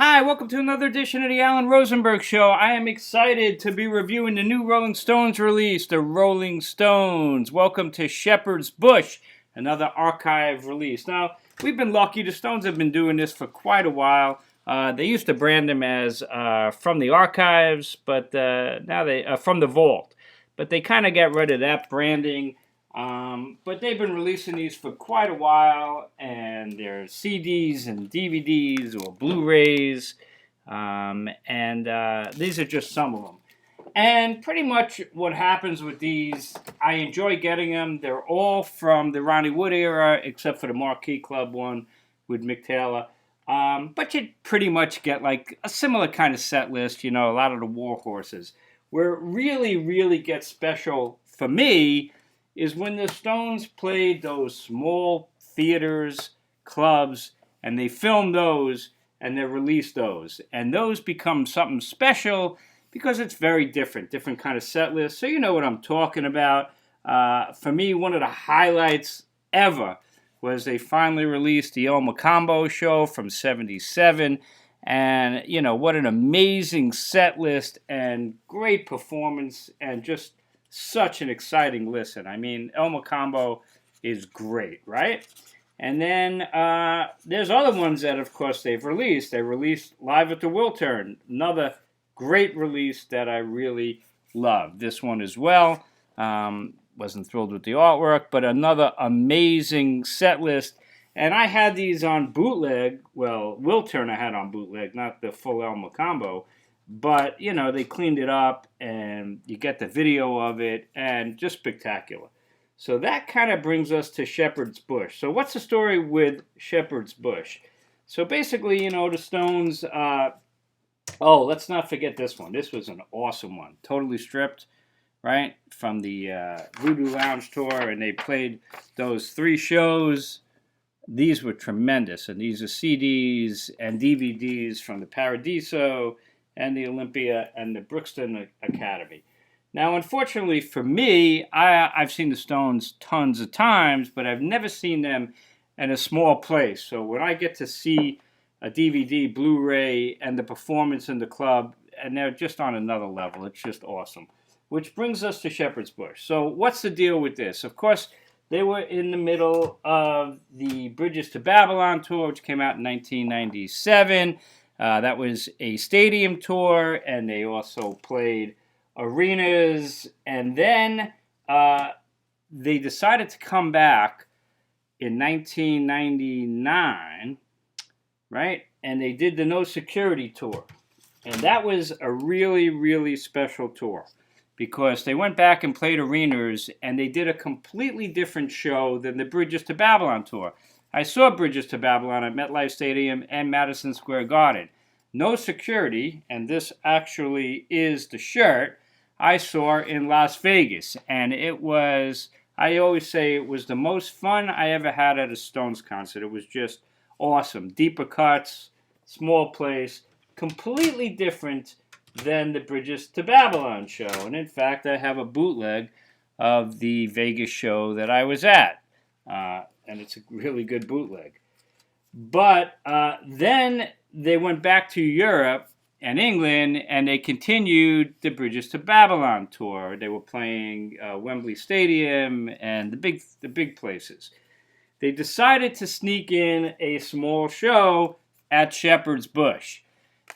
Hi, welcome to another edition of the Alan Rosenberg Show. I am excited to be reviewing the new Rolling Stones release, the Rolling Stones. Welcome to Shepherd's Bush, another archive release. Now, we've been lucky. The Stones have been doing this for quite a while. They used to brand them as from the archives, but now they from the vault. But they kind of got rid of that branding. But they've been releasing these for quite a while, and they're CDs and DVDs or Blu-rays, and these are just some of them. And pretty much what happens with these, I enjoy getting them. They're all from the Ronnie Wood era, except for the Marquee Club one with Mick Taylor. But you pretty much get like a similar kind of set list, a lot of the war horses. Where it really, really gets special for me is when the Stones played those small theaters, clubs, and they filmed those and they released those. And those become something special because it's very different kind of set list. So you know what I'm talking about. For me, one of the highlights ever was they finally released the El Macambo show from '77. And, what an amazing set list and great performance and just such an exciting listen. I mean, El Macambo is great, right? And then there's other ones that, of course, they've released. They released Live at the Wiltern, another great release that I really love. This one as well. Wasn't thrilled with the artwork, but another amazing set list. And I had these on bootleg. Well, Wiltern I had on bootleg, not the full El Macambo. But, they cleaned it up, and you get the video of it, and just spectacular. So that kind of brings us to Shepherd's Bush. So what's the story with Shepherd's Bush? So basically, the Stones... let's not forget this one. This was an awesome one. Totally stripped, right, from the Voodoo Lounge tour, and they played those 3 shows. These were tremendous, and these are CDs and DVDs from the Paradiso and the Olympia and the Brixton Academy. Now, unfortunately for me, I've seen the Stones tons of times, but I've never seen them in a small place. So when I get to see a DVD, Blu-ray, and the performance in the club, and they're just on another level, it's just awesome. Which brings us to Shepherd's Bush. So what's the deal with this? Of course, they were in the middle of the Bridges to Babylon tour, which came out in 1997. That was a stadium tour, and they also played arenas. And then they decided to come back in 1999, right? And they did the No Security tour. And that was a really, really special tour because they went back and played arenas, and they did a completely different show than the Bridges to Babylon tour. I saw Bridges to Babylon at MetLife Stadium and Madison Square Garden. No Security, and this actually is the shirt, I saw in Las Vegas. And it was, I always say it was the most fun I ever had at a Stones concert. It was just awesome. Deeper cuts, small place, completely different than the Bridges to Babylon show. And in fact, I have a bootleg of the Vegas show that I was at. And it's a really good bootleg. But then they went back to Europe and England, and they continued the Bridges to Babylon tour. They were playing Wembley Stadium and the big places. They decided to sneak in a small show at Shepherd's Bush.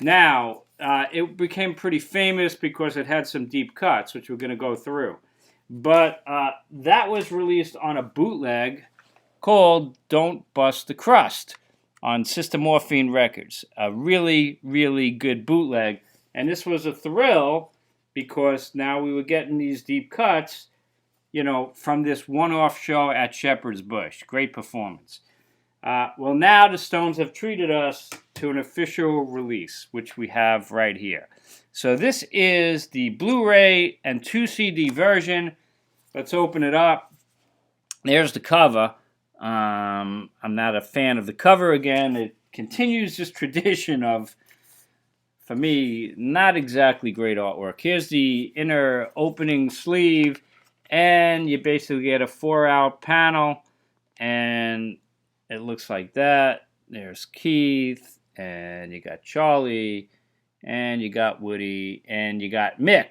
Now, it became pretty famous because it had some deep cuts, which we're going to go through. But that was released on a bootleg called Don't Bust the Crust on Sister Morphine Records. A really, really good bootleg. And this was a thrill because now we were getting these deep cuts, from this one-off show at Shepherd's Bush. Great performance. Well, now the Stones have treated us to an official release, which we have right here. So this is the Blu-ray and 2 CD version. Let's open it up. There's the cover. I'm not a fan of the cover again. It continues this tradition of, for me, not exactly great artwork. Here's the inner opening sleeve, and you basically get a 4-out panel, and it looks like that. There's Keith, and you got Charlie, and you got Woody, and you got Mick,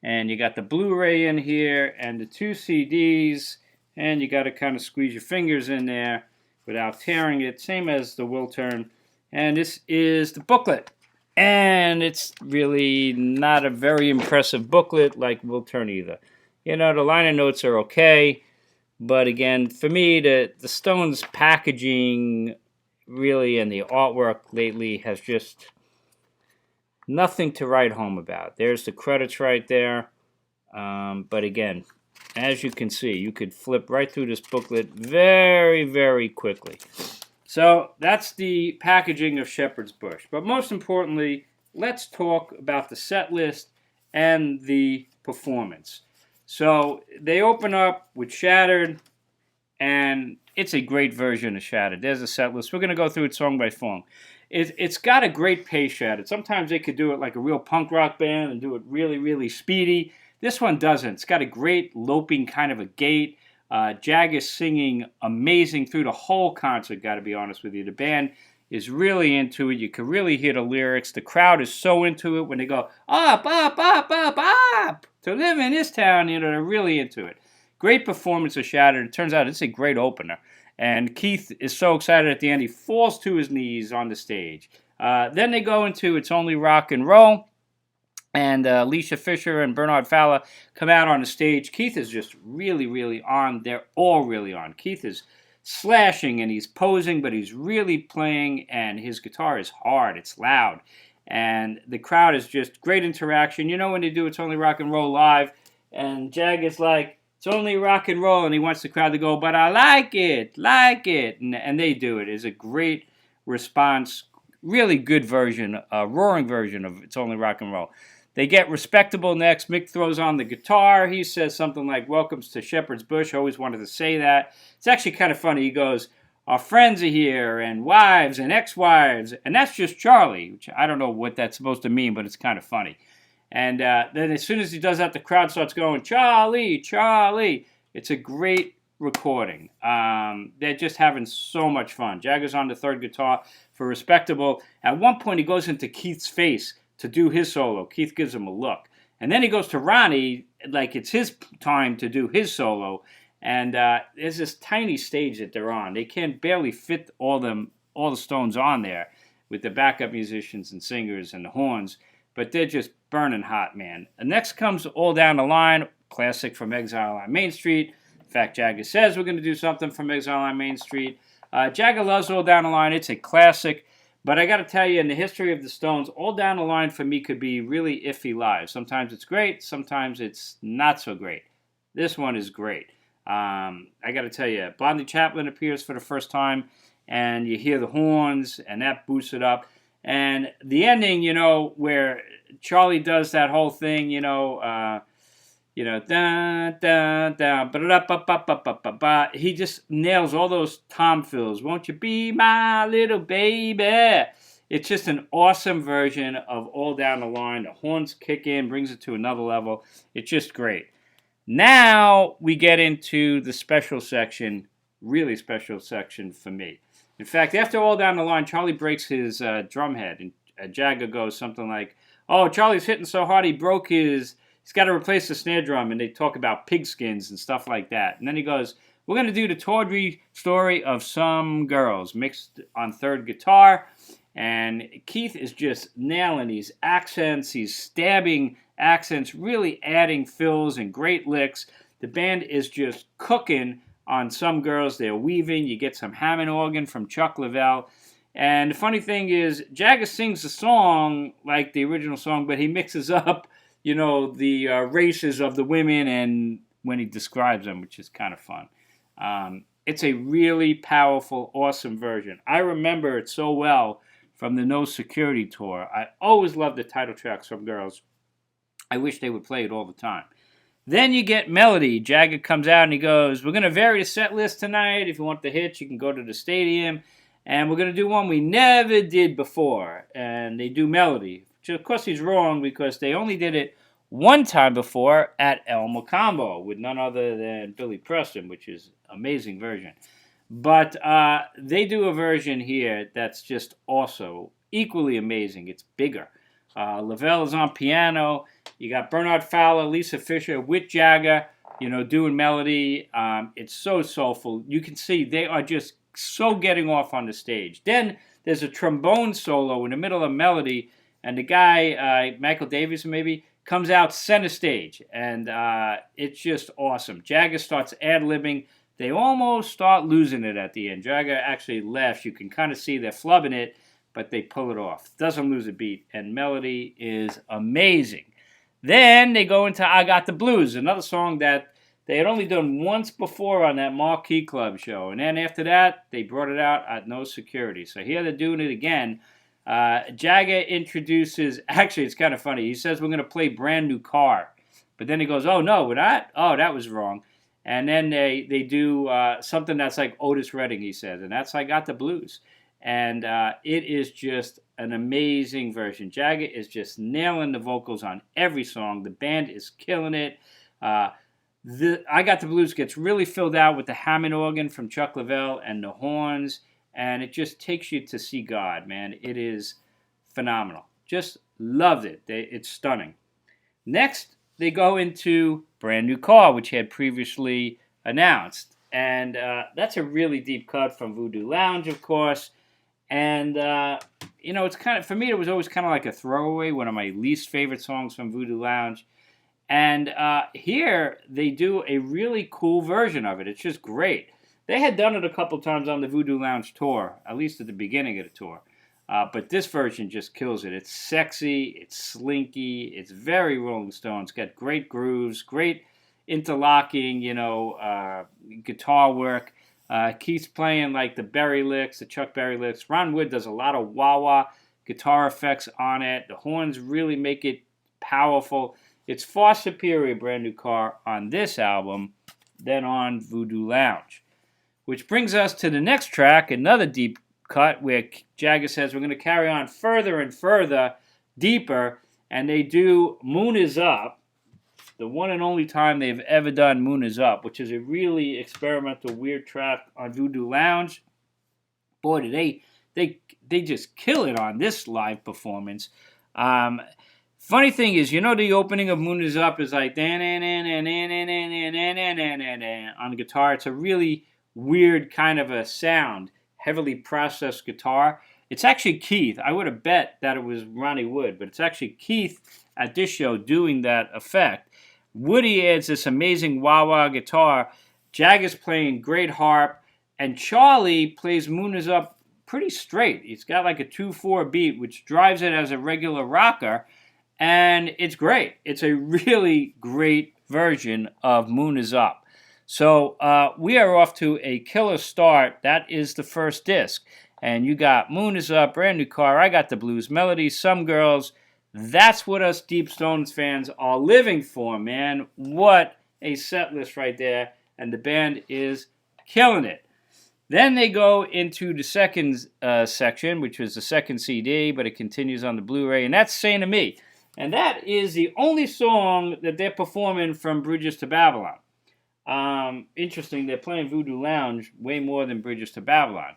and you got the Blu-ray in here, and the 2 CDs, and you got to kind of squeeze your fingers in there without tearing it, same as the Will Turn. And this is the booklet. And it's really not a very impressive booklet like Will Turn either. You know, the liner notes are okay, but again, for me, the Stones packaging really and the artwork lately has just nothing to write home about. There's the credits right there. But again, as you can see, you could flip right through this booklet very, very quickly. So that's the packaging of Shepherd's Bush. But most importantly, let's talk about the set list and the performance. So they open up with Shattered, and it's a great version of Shattered. There's a set list. We're going to go through it song by song. It's got a great pace, Shattered. Sometimes they could do it like a real punk rock band and do it really, really speedy. This one doesn't. It's got a great loping kind of a gait. Jag is singing amazing through the whole concert, got to be honest with you. The band is really into it. You can really hear the lyrics. The crowd is so into it when they go, up, up, up, up, up, to live in this town. You know, they're really into it. Great performance of Shattered. It turns out it's a great opener. And Keith is so excited at the end, he falls to his knees on the stage. Then they go into It's Only Rock and Roll. And Alicia Fisher and Bernard Fowler come out on the stage. Keith is just really, really on. They're all really on. Keith is slashing and he's posing, but he's really playing, and his guitar is hard. It's loud. And the crowd is just great interaction. You know when they do It's Only Rock and Roll live, and Jag is like, it's only rock and roll, and he wants the crowd to go, but I like it, like it. And they do it. It's a great response. Really good version, a roaring version of It's Only Rock and Roll. They get Respectable next. Mick throws on the guitar. He says something like, welcomes to Shepherd's Bush. I always wanted to say that. It's actually kind of funny. He goes, our friends are here, and wives and ex-wives. And that's just Charlie, which I don't know what that's supposed to mean, but it's kind of funny. And then as soon as he does that, the crowd starts going, Charlie, Charlie. It's a great recording. They're just having so much fun. Jagger's on the third guitar for Respectable. At one point, he goes into Keith's face to do his solo. Keith gives him a look. And then he goes to Ronnie like it's his time to do his solo. And there's this tiny stage that they're on. They can barely fit all the Stones on there with the backup musicians and singers and the horns. But they're just burning hot, man. And next comes All Down the Line, classic from Exile on Main Street. In fact, Jagger says we're going to do something from Exile on Main Street. Jagger loves All Down the Line. It's a classic. But I got to tell you, in the history of the Stones, All Down the Line for me could be really iffy live. Sometimes it's great, sometimes it's not so great. This one is great. I got to tell you, Blondie Chaplin appears for the first time, and you hear the horns, and that boosts it up. And the ending, you know, where Charlie does that whole thing, da da da, ba-da-ba-ba-ba-ba-ba. He just nails all those tom fills. Won't you be my little baby? It's just an awesome version of All Down the Line. The horns kick in, brings it to another level. It's just great. Now we get into the special section, really special section for me. In fact, after All Down the Line, Charlie breaks his drum head, and Jagger goes something like, oh, Charlie's hitting so hard he's got to replace the snare drum, and they talk about pigskins and stuff like that. And then he goes, we're going to do the tawdry story of some girls, mixed on third guitar. And Keith is just nailing these accents. He's stabbing accents, really adding fills and great licks. The band is just cooking on Some Girls. They're weaving. You get some Hammond organ from Chuck Leavell. And the funny thing is, Jagger sings the song like the original song, but he mixes up, you know, the races of the women and when he describes them, which is kind of fun. It's a really powerful, awesome version. I remember it so well from the No Security tour. I always loved the title tracks from Girls. I wish they would play it all the time. Then you get Melody. Jagger comes out and he goes, we're going to vary the set list tonight. If you want the hits, you can go to the stadium. And we're going to do one we never did before. And they do Melody. Which of course he's wrong because they only did it one time before at El Mocambo with none other than Billy Preston, which is an amazing version. But they do a version here that's just also equally amazing. It's bigger. Lavelle is on piano. You got Bernard Fowler, Lisa Fisher with Jagger, doing melody. It's so soulful. You can see they are just so getting off on the stage. Then there's a trombone solo in the middle of melody, and the guy, Michael Davis maybe, comes out center stage, and it's just awesome. Jagger starts ad-libbing. They almost start losing it at the end. Jagger actually left. You can kind of see they're flubbing it, but they pull it off. Doesn't lose a beat, and melody is amazing. Then they go into I Got the Blues, another song that they had only done once before on that Marquee Club show. And then after that, they brought it out at No Security. So here they're doing it again. Jagger introduces, actually it's kind of funny, he says we're going to play Brand New Car. But then he goes, oh no, we're not? Oh, that was wrong. And then they do something that's like Otis Redding, he says, and that's I Got the Blues. And it is just an amazing version. Jagger is just nailing the vocals on every song. The band is killing it. I Got the Blues gets really filled out with the Hammond organ from Chuck Lavelle and the horns, and it just takes you to see God, man. It is phenomenal. Just loved it. It's stunning. Next, they go into Brand New Car, which he had previously announced. And that's a really deep cut from Voodoo Lounge, of course. And, it's kind of, for me, it was always kind of like a throwaway, one of my least favorite songs from Voodoo Lounge. And here, they do a really cool version of it. It's just great. They had done it a couple times on the Voodoo Lounge tour, at least at the beginning of the tour. But this version just kills it. It's sexy, it's slinky, it's very Rolling Stones. It's got great grooves, great interlocking, guitar work. Keith's playing like the Berry licks, the Chuck Berry licks. Ron Wood does a lot of wah-wah guitar effects on it. The horns really make it powerful. It's far superior, Brand New Car, on this album than on Voodoo Lounge. Which brings us to the next track, another deep cut, where Jagger says we're going to carry on further and further, deeper, and they do Moon Is Up, the one and only time they've ever done Moon Is Up, which is a really experimental, weird track on Voodoo Lounge. Boy, do they just kill it on this live performance. Funny thing is, the opening of Moon Is Up is like on the guitar. It's a really weird kind of a sound, heavily processed guitar. It's actually Keith. I would have bet that it was Ronnie Wood, but it's actually Keith at this show doing that effect. Woody adds this amazing wah-wah guitar. Jagger's playing great harp, and Charlie plays Moon Is Up pretty straight. It's got like a 2/4 beat, which drives it as a regular rocker, and it's great. It's a really great version of Moon Is Up. So we are off to a killer start. That is the first disc. And you got Moon Is Up, Brand New Car, I Got the Blues, Melody, Some Girls. That's what us Deep Stones fans are living for, man. What a set list right there. And the band is killing it. Then they go into the second section, which was the second CD, but it continues on the Blu-ray. And that's Saint of Me. And that is the only song that they're performing from Bridges to Babylon. Interesting, they're playing Voodoo Lounge way more than Bridges to Babylon.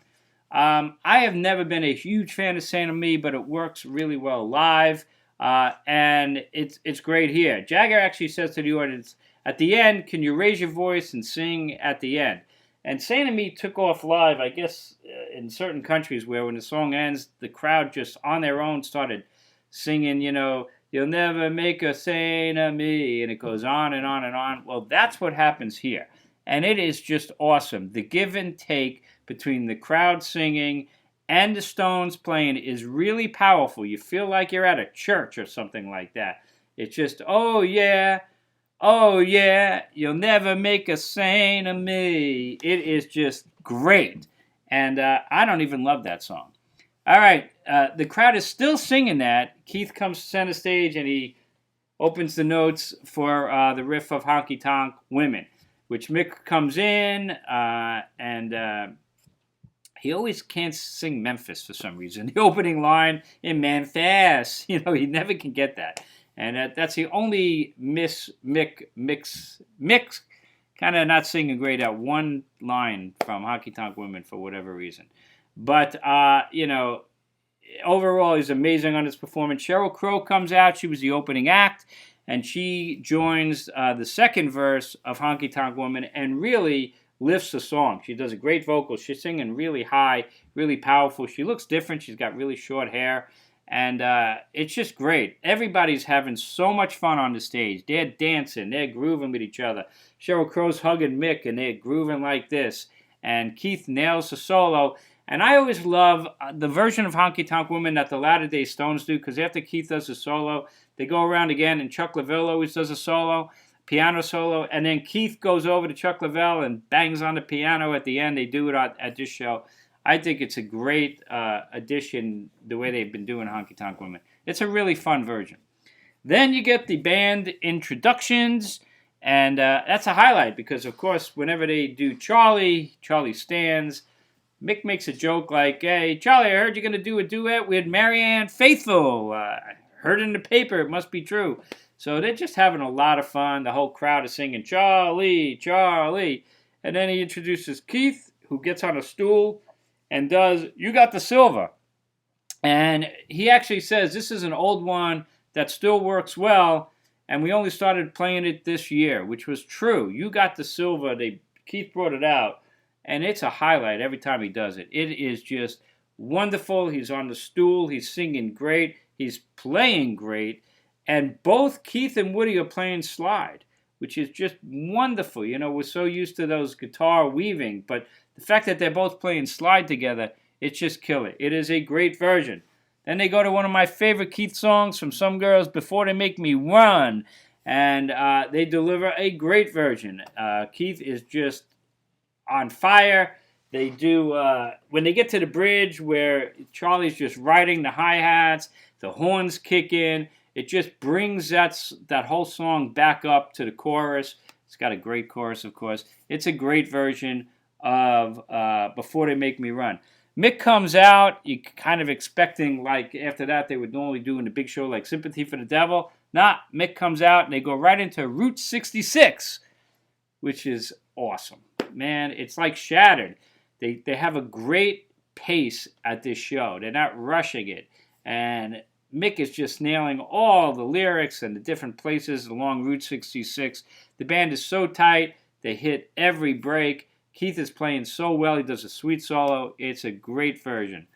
I have never been a huge fan of Saint of Me, but it works really well live, and it's great here. Jagger actually says to the audience, at the end, can you raise your voice and sing at the end? And Saint of Me took off live, I guess, in certain countries where when the song ends, the crowd just on their own started singing, you'll never make a saint of me, and it goes on and on and on. Well, that's what happens here. And it is just awesome. The give and take between the crowd singing and the Stones playing is really powerful. You feel like you're at a church or something like that. It's just, oh yeah, you'll never make a saint of me. It is just great. And I don't even love that song. All right, the crowd is still singing that. Keith comes to center stage and he opens the notes for the riff of Honky Tonk Women, which Mick comes in and he always can't sing Memphis for some reason. The opening line in Memphis, he never can get that. And that's the only Mick kind of not singing great at one line from Honky Tonk Women for whatever reason. But, overall, he's amazing on his performance. Sheryl Crow comes out. She was the opening act, and she joins the second verse of Honky Tonk Woman and really lifts the song. She does a great vocal. She's singing really high, really powerful. She looks different. She's got really short hair, and it's just great. Everybody's having so much fun on the stage. They're dancing. They're grooving with each other. Sheryl Crow's hugging Mick, and they're grooving like this. And Keith nails the solo. And I always love the version of Honky Tonk Woman that the Latter Day Stones do, because after Keith does a solo, they go around again, and Chuck Leavell always does a solo, piano solo, and then Keith goes over to Chuck Leavell and bangs on the piano at the end. They do it at this show. I think it's a great addition, the way they've been doing Honky Tonk Woman. It's a really fun version. Then you get the band introductions, and that's a highlight because, of course, whenever they do Charlie stands. Mick makes a joke like, "Hey, Charlie, I heard you're going to do a duet with Marianne Faithfull. I heard it in the paper. It must be true." So they're just having a lot of fun. The whole crowd is singing, "Charlie, Charlie." And then he introduces Keith, who gets on a stool and does "You Got the Silver." And he actually says, this is an old one that still works well, and we only started playing it this year, which was true. "You Got the Silver," Keith brought it out. And it's a highlight every time he does it. It is just wonderful. He's on the stool. He's singing great. He's playing great. And both Keith and Woody are playing slide, which is just wonderful. You know, we're so used to those guitar weaving. But the fact that they're both playing slide together, it's just killer. It is a great version. Then they go to one of my favorite Keith songs from Some Girls, "Before They Make Me Run." And they deliver a great version. Keith is just on fire. They do, when they get to the bridge where Charlie's just riding the hi-hats, the horns kick in, it just brings that whole song back up to the chorus. It's got a great chorus, of course. It's a great version of "Before They Make Me Run." Mick comes out, you're kind of expecting, like, after that they would normally do in the big show, like "Sympathy for the Devil." Nah, Mick comes out, and they go right into Route 66, which is awesome. Man, it's like Shattered. They have a great pace at this show. They're not rushing it. And Mick is just nailing all the lyrics and the different places along Route 66. The band is so tight. They hit every break. Keith is playing so well. He does a sweet solo. It's a great version.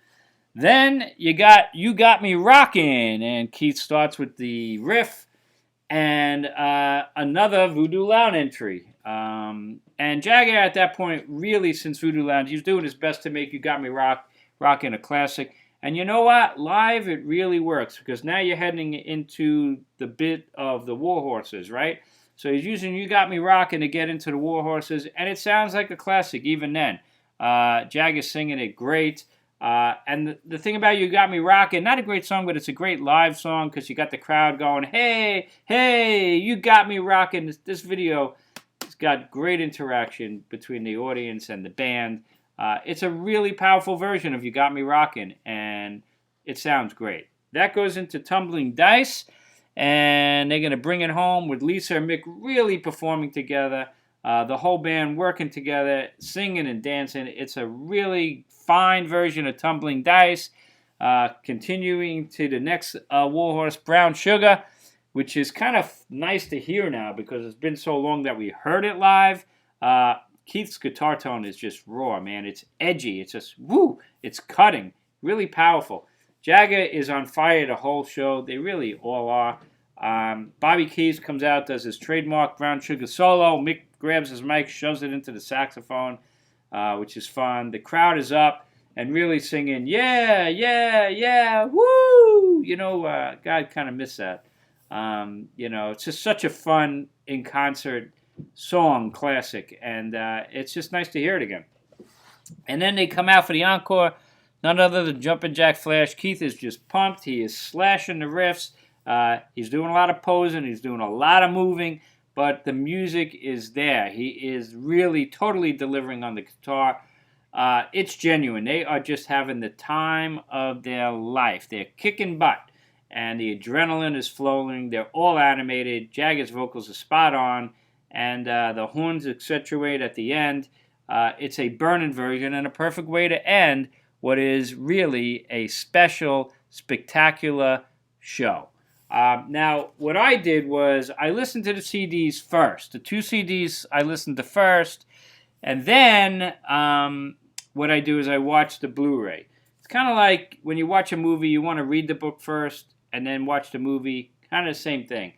Then you got "You Got Me Rockin'," and Keith starts with the riff and another Voodoo Lounge entry. And Jagger at that point, really, since Voodoo Lounge, he's doing his best to make "You Got Me Rockin' a classic. And you know what? Live, it really works, because now you're heading into the bit of the War Horses, right? So he's using "You Got Me Rockin'" to get into the War Horses, and it sounds like a classic even then. Jagger's singing it great. And the thing about "You Got Me Rockin'," not a great song, but it's a great live song, because you got the crowd going, "Hey, hey, you got me rockin'." This video has got great interaction between the audience and the band. It's a really powerful version of "You Got Me Rockin'," and it sounds great. That goes into "Tumbling Dice," and they're going to bring it home with Lisa and Mick really performing together. The whole band working together, singing and dancing. It's a really fine version of "Tumbling Dice." Continuing to the next Warhorse, "Brown Sugar," which is kind of nice to hear now because it's been so long that we heard it live. Keith's guitar tone is just raw, man. It's edgy. It's just, woo! It's cutting. Really powerful. Jagger is on fire the whole show. They really all are. Bobby Keys comes out, does his trademark Brown Sugar solo. Mick grabs his mic, shoves it into the saxophone, which is fun. The crowd is up and really singing, "Yeah, yeah, yeah, woo!" You know, God kind of missed that. You know, it's just such a fun in-concert song, classic, and it's just nice to hear it again. And then they come out for the encore, none other than Jumpin' Jack Flash. Keith is just pumped. He is slashing the riffs. He's doing a lot of posing. He's doing a lot of moving, but the music is there. He is really totally delivering on the guitar. It's genuine. They are just having the time of their life. They're kicking butt, and the adrenaline is flowing. They're all animated. Jagger's vocals are spot on, and the horns accentuate at the end. It's a burning version and a perfect way to end what is really a special, spectacular show. Now, what I did was I listened to the CDs first. The 2 CDs I listened to first, and then what I do is I watch the Blu-ray. It's kind of like when you watch a movie, you want to read the book first and then watch the movie. Kind of the same thing.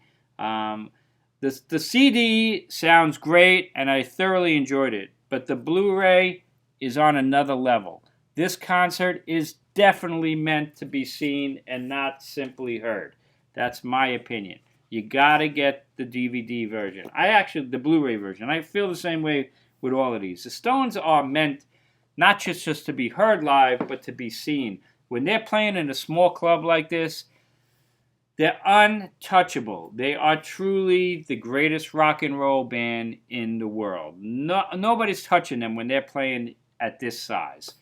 The CD sounds great, and I thoroughly enjoyed it. But the Blu-ray is on another level. This concert is definitely meant to be seen and not simply heard. That's my opinion. You gotta get the DVD version. The Blu-ray version. I feel the same way with all of these. The Stones are meant not just to be heard live, but to be seen. When they're playing in a small club like this, they're untouchable. They are truly the greatest rock and roll band in the world. Nobody's touching them when they're playing at this size.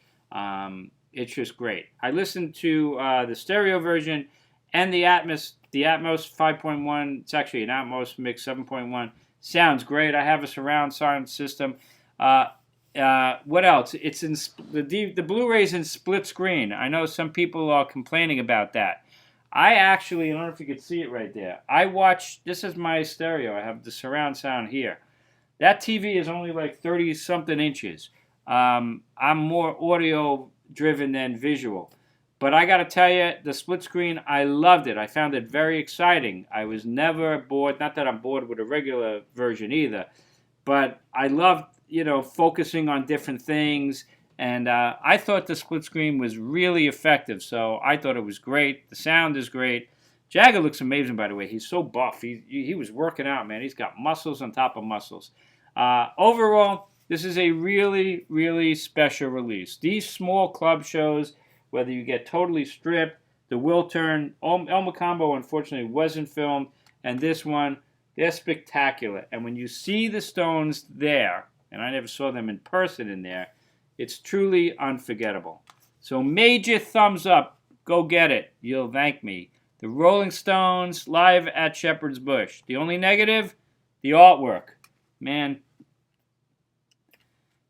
It's just great. I listened to the stereo version and the Atmos 5.1. It's actually an Atmos mix 7.1. Sounds great. I have a surround sound system. What else? It's in the Blu-ray's in split screen. I know some people are complaining about that. I don't know if you can see it right there. This is my stereo. I have the surround sound here. That TV is only like 30-something inches. I'm more audio driven than visual. But I got to tell you, the split screen, I loved it. I found it very exciting. I was never bored. Not that I'm bored with a regular version either. But I loved, focusing on different things. And I thought the split screen was really effective. So I thought it was great. The sound is great. Jagger looks amazing, by the way. He's so buff. He was working out, man. He's got muscles on top of muscles. Overall, this is a really, really special release. These small club shows, whether you get totally stripped, the Will Turn, El Macambo unfortunately wasn't filmed, and this one, they're spectacular. And when you see the Stones there, and I never saw them in person in there, it's truly unforgettable. So major thumbs up. Go get it. You'll thank me. The Rolling Stones live at Shepherd's Bush. The only negative, the artwork. Man,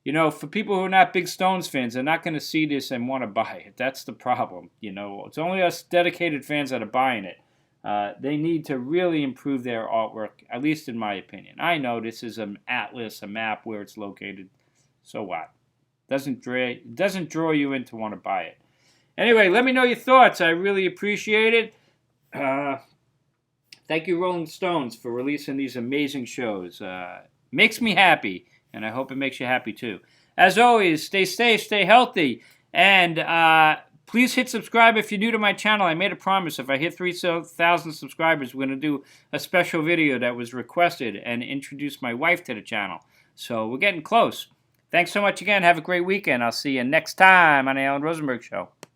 for people who are not big Stones fans, they're not going to see this and want to buy it. That's the problem. It's only us dedicated fans that are buying it. They need to really improve their artwork, at least in my opinion. I know this is an atlas, a map where it's located. So what? Doesn't draw you in to want to buy it. Anyway, let me know your thoughts. I really appreciate it. Thank you, Rolling Stones, for releasing these amazing shows. Makes me happy, and I hope it makes you happy too. As always, stay safe, stay healthy, and please hit subscribe if you're new to my channel. I made a promise. If I hit 3,000 subscribers, we're going to do a special video that was requested and introduce my wife to the channel. So we're getting close. Thanks so much again. Have a great weekend. I'll see you next time on the Alan Rosenberg Show.